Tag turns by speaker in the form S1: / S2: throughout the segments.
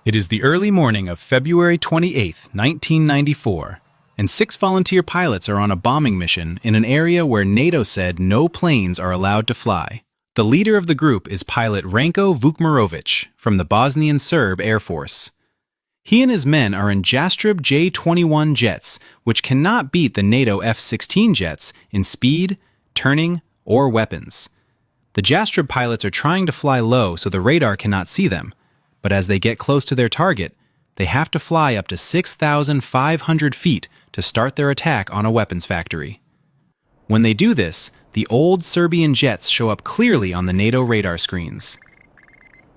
S1: It is the early morning of February 28, 1994, and 6 volunteer pilots are on a bombing mission in an area where NATO said no planes are allowed to fly. The leader of the group is pilot Ranko Vukmirovic from the Bosnian Serb Air Force. He and his men are in Jastreb J-21 jets, which cannot beat the NATO F-16 jets in speed, turning, or weapons. The Jastreb pilots are trying to fly low so the radar cannot see them, but as they get close to their target, they have to fly up to 6,500 feet to start their attack on a weapons factory. When they do this, the old Serbian jets show up clearly on the NATO radar screens.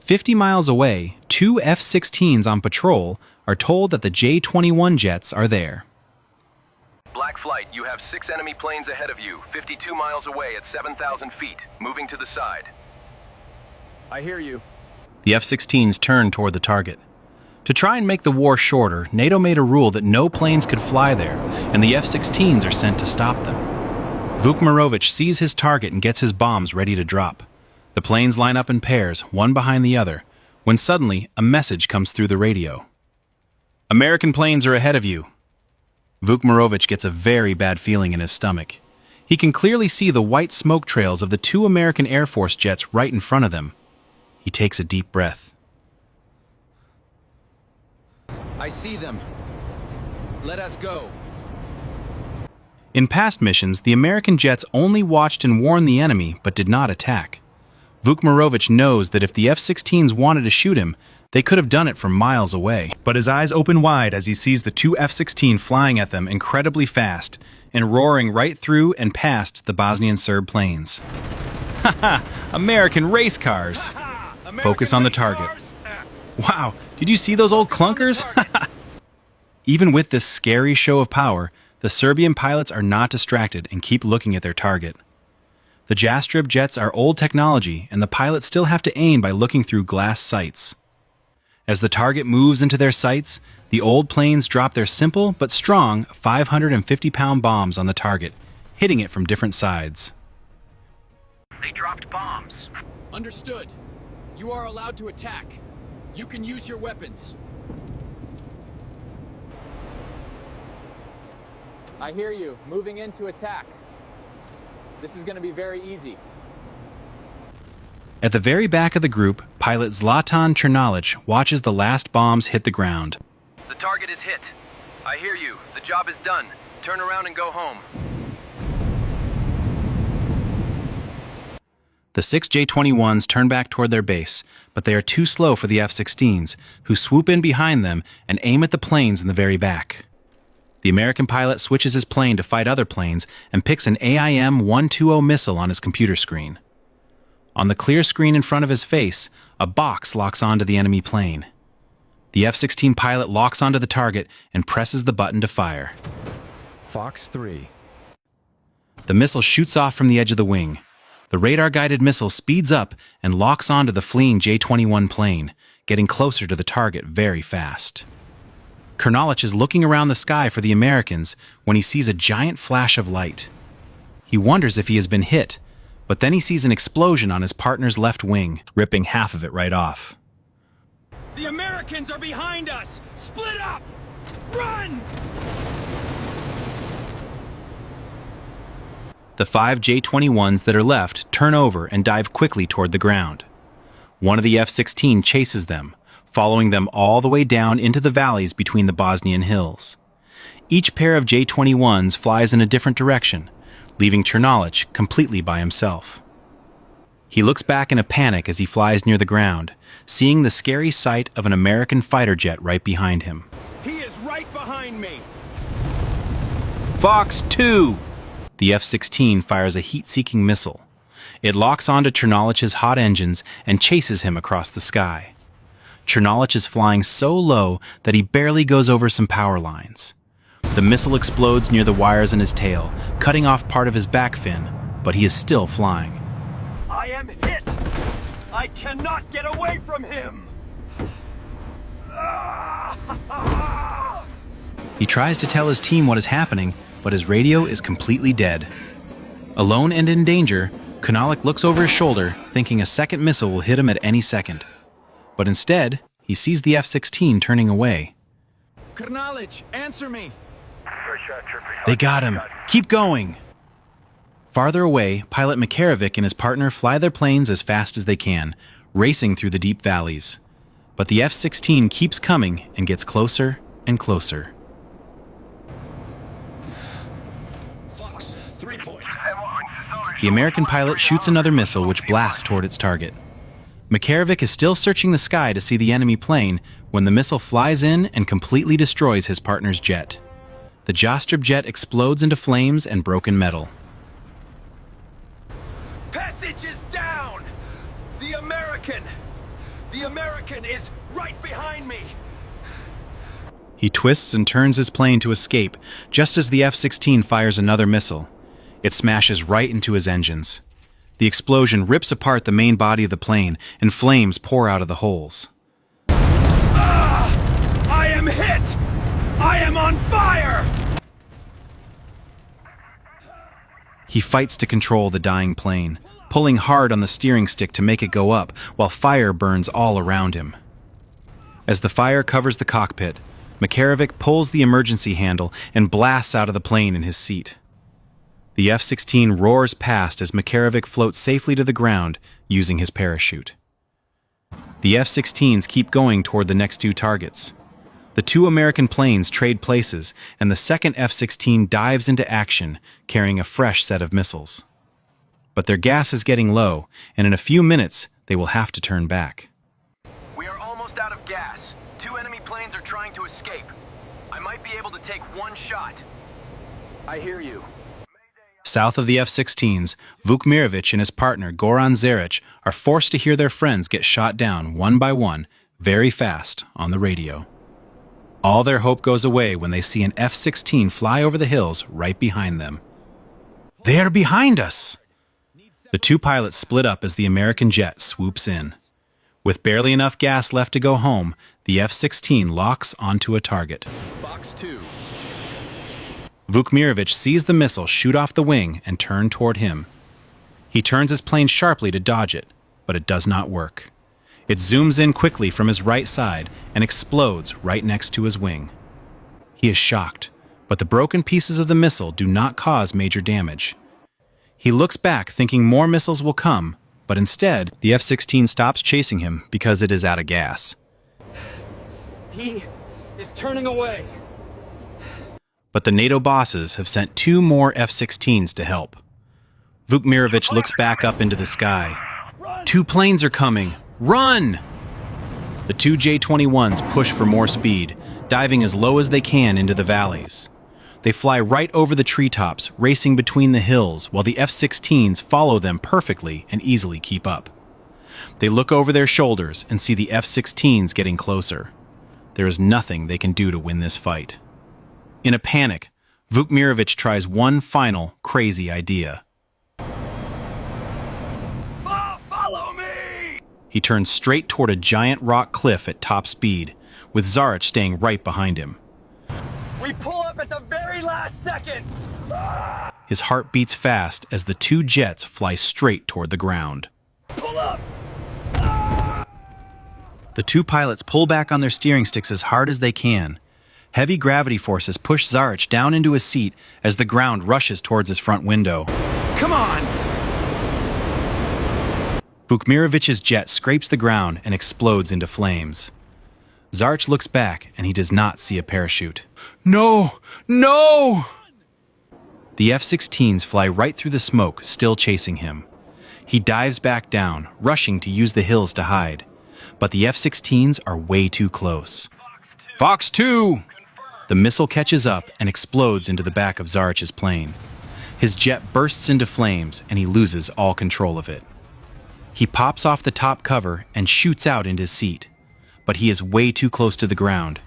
S1: 50 miles away, 2 F-16s on patrol are told that the J-21 jets are there.
S2: Black Flight, you have 6 enemy planes ahead of you, 52 miles away at 7,000 feet, moving to the side.
S3: I hear you.
S4: The F-16s turned toward the target. To try and make the war shorter, NATO made a rule that no planes could fly there, and the F-16s are sent to stop them. Vukmirovic sees his target and gets his bombs ready to drop. The planes line up in pairs, one behind the other, when suddenly a message comes through the radio. "American planes are ahead of you." Vukmirovic gets a very bad feeling in his stomach. He can clearly see the white smoke trails of the 2 American Air Force jets right in front of them. He takes a deep breath.
S3: I see them. Let us go.
S4: In past missions, the American jets only watched and warned the enemy, but did not attack. Vukmirovic knows that if the F-16s wanted to shoot him, they could have done it from miles away. But his eyes open wide as he sees the 2 F-16 flying at them incredibly fast and roaring right through and past the Bosnian Serb planes. Haha! American race cars! Focus on the target. Wow, did you see those old clunkers? Even with this scary show of power, the Serbian pilots are not distracted and keep looking at their target. The Jastreb jets are old technology, and the pilots still have to aim by looking through glass sights. As the target moves into their sights, the old planes drop their simple but strong 550-pound bombs on the target, hitting it from different sides.
S2: They dropped bombs.
S3: Understood. You are allowed to attack. You can use your weapons. I hear you. Moving in to attack. This is going to be very easy.
S4: At the very back of the group, pilot Zlatan Chernalic watches the last bombs hit the ground.
S2: The target is hit. I hear you. The job is done. Turn around and go home.
S4: The 6 J-21s turn back toward their base, but they are too slow for the F-16s, who swoop in behind them and aim at the planes in the very back. The American pilot switches his plane to fight other planes and picks an AIM-120 missile on his computer screen. On the clear screen in front of his face, a box locks onto the enemy plane. The F-16 pilot locks onto the target and presses the button to fire.
S5: Fox 3.
S4: The missile shoots off from the edge of the wing. The radar-guided missile speeds up and locks onto the fleeing J-21 plane, getting closer to the target very fast. Chernalic is looking around the sky for the Americans when he sees a giant flash of light. He wonders if he has been hit, but then he sees an explosion on his partner's left wing, ripping half of it right off.
S3: The Americans are behind us! Split up! Run!
S4: The 5 J-21s that are left turn over and dive quickly toward the ground. One of the F-16 chases them, following them all the way down into the valleys between the Bosnian hills. Each pair of J-21s flies in a different direction, leaving Chernalic completely by himself. He looks back in a panic as he flies near the ground, seeing the scary sight of an American fighter jet right behind him.
S3: He is right behind me!
S4: Fox 2! The F-16 fires a heat-seeking missile. It locks onto Chernalic's hot engines and chases him across the sky. Chernalic is flying so low that he barely goes over some power lines. The missile explodes near the wires in his tail, cutting off part of his back fin, but he is still flying.
S6: I am hit! I cannot get away from him!
S4: He tries to tell his team what is happening, but his radio is completely dead. Alone and in danger, Chernalic looks over his shoulder, thinking a second missile will hit him at any second. But instead,
S1: he sees the F-16 turning away.
S3: Acknowledge, answer me.
S1: They got him. Keep going. Farther away, pilot Makarovic and his partner fly their planes as fast as they can, racing through the deep valleys. But the F-16 keeps coming and gets closer and closer.
S3: Fox, 3 points.
S1: The American pilot shoots another missile which blasts toward its target. Makarovic is still searching the sky to see the enemy plane when the missile flies in and completely destroys his partner's jet. The Jostrib jet explodes into flames and broken metal.
S6: Passage is down! The American is right behind me!
S1: He twists and turns his plane to escape just as the F-16 fires another missile. It smashes right into his engines. The explosion rips apart the main body of the plane and flames pour out of the holes.
S6: I am hit! I am on fire!
S1: He fights to control the dying plane, pulling hard on the steering stick to make it go up while fire burns all around him. As the fire covers the cockpit, Makarovic pulls the emergency handle and blasts out of the plane in his seat. The F-16 roars past as Makarovic floats safely to the ground using his parachute. The F-16s keep going toward the next two targets. The two American planes trade places, and the second F-16 dives into action, carrying a fresh set of missiles. But their gas is getting low, and in a few minutes, they will have to turn back.
S2: We are almost out of gas. 2 enemy planes are trying to escape. I might be able to take one shot. I hear you.
S1: South of the F-16s, Vukmirovic and his partner Goran Zaric are forced to hear their friends get shot down one by one, very fast, on the radio. All their hope goes away when they see an F-16 fly over the hills right behind them. They are behind us! The two pilots split up as the American jet swoops in. With barely enough gas left to go home, the F-16 locks onto a target.
S3: Fox 2.
S1: Vukmirovic sees the missile shoot off the wing and turn toward him. He turns his plane sharply to dodge it, but it does not work. It zooms in quickly from his right side and explodes right next to his wing. He is shocked, but the broken pieces of the missile do not cause major damage. He looks back thinking more missiles will come, but instead, the F-16 stops chasing him because it is out of gas.
S6: He is turning away.
S1: But the NATO bosses have sent 2 more F-16s to help. Vukmirovic looks back up into the sky. 2 planes are coming! Run! The 2 J-21s push for more speed, diving as low as they can into the valleys. They fly right over the treetops, racing between the hills, while the F-16s follow them perfectly and easily keep up. They look over their shoulders and see the F-16s getting closer. There is nothing they can do to win this fight. In a panic, Vukmirovic tries one final, crazy idea.
S6: Follow me!
S1: He turns straight toward a giant rock cliff at top speed, with Zaric staying right behind him.
S6: We pull up at the very last second!
S1: His heart beats fast as the 2 jets fly straight toward the ground.
S6: Pull up!
S1: The 2 pilots pull back on their steering sticks as hard as they can. Heavy gravity forces push Zaric down into his seat as the ground rushes towards his front window.
S6: Come on!
S1: Vukmirovic's jet scrapes the ground and explodes into flames. Zaric looks back and he does not see a parachute. No! No! The F-16s fly right through the smoke, still chasing him. He dives back down, rushing to use the hills to hide. But the F-16s are way too close. Fox 2! The missile catches up and explodes into the back of Zaric's plane. His jet bursts into flames and he loses all control of it. He pops off the top cover and shoots out into his seat. But he is way too close to the ground.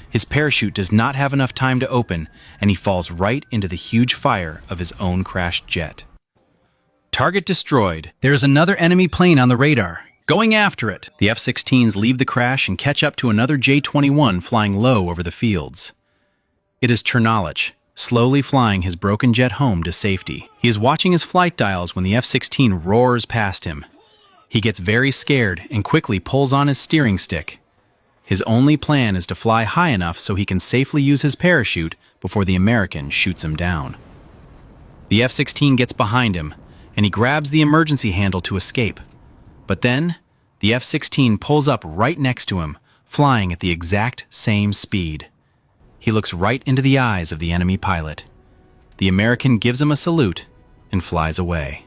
S1: His parachute does not have enough time to open, and he falls right into the huge fire of his own crashed jet. Target destroyed. There is another enemy plane on the radar. Going after it. The F-16s leave the crash and catch up to another J-21 flying low over the fields. It is Chernolich, slowly flying his broken jet home to safety. He is watching his flight dials when the F-16 roars past him. He gets very scared and quickly pulls on his steering stick. His only plan is to fly high enough so he can safely use his parachute before the American shoots him down. The F-16 gets behind him, and he grabs the emergency handle to escape. But then, the F-16 pulls up right next to him, flying at the exact same speed. He looks right into the eyes of the enemy pilot. The American gives him a salute and flies away.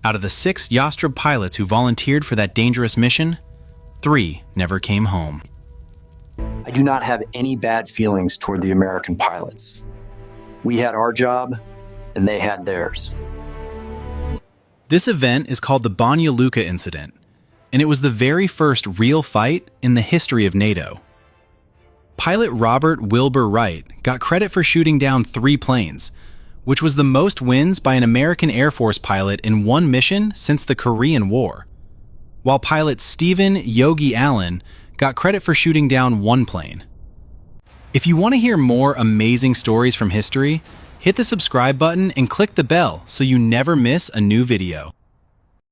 S1: Out of the 6 Yastreb pilots who volunteered for that dangerous mission, 3 never came home.
S7: I do not have any bad feelings toward the American pilots. We had our job, and they had theirs.
S1: This event is called the Banja Luka incident, and it was the very first real fight in the history of NATO. Pilot Robert Wilbur Wright got credit for shooting down 3 planes, which was the most wins by an American Air Force pilot in one mission since the Korean War, while pilot Stephen Yogi Allen got credit for shooting down 1 plane. If you want to hear more amazing stories from history, hit the subscribe button and click the bell so you never miss a new video.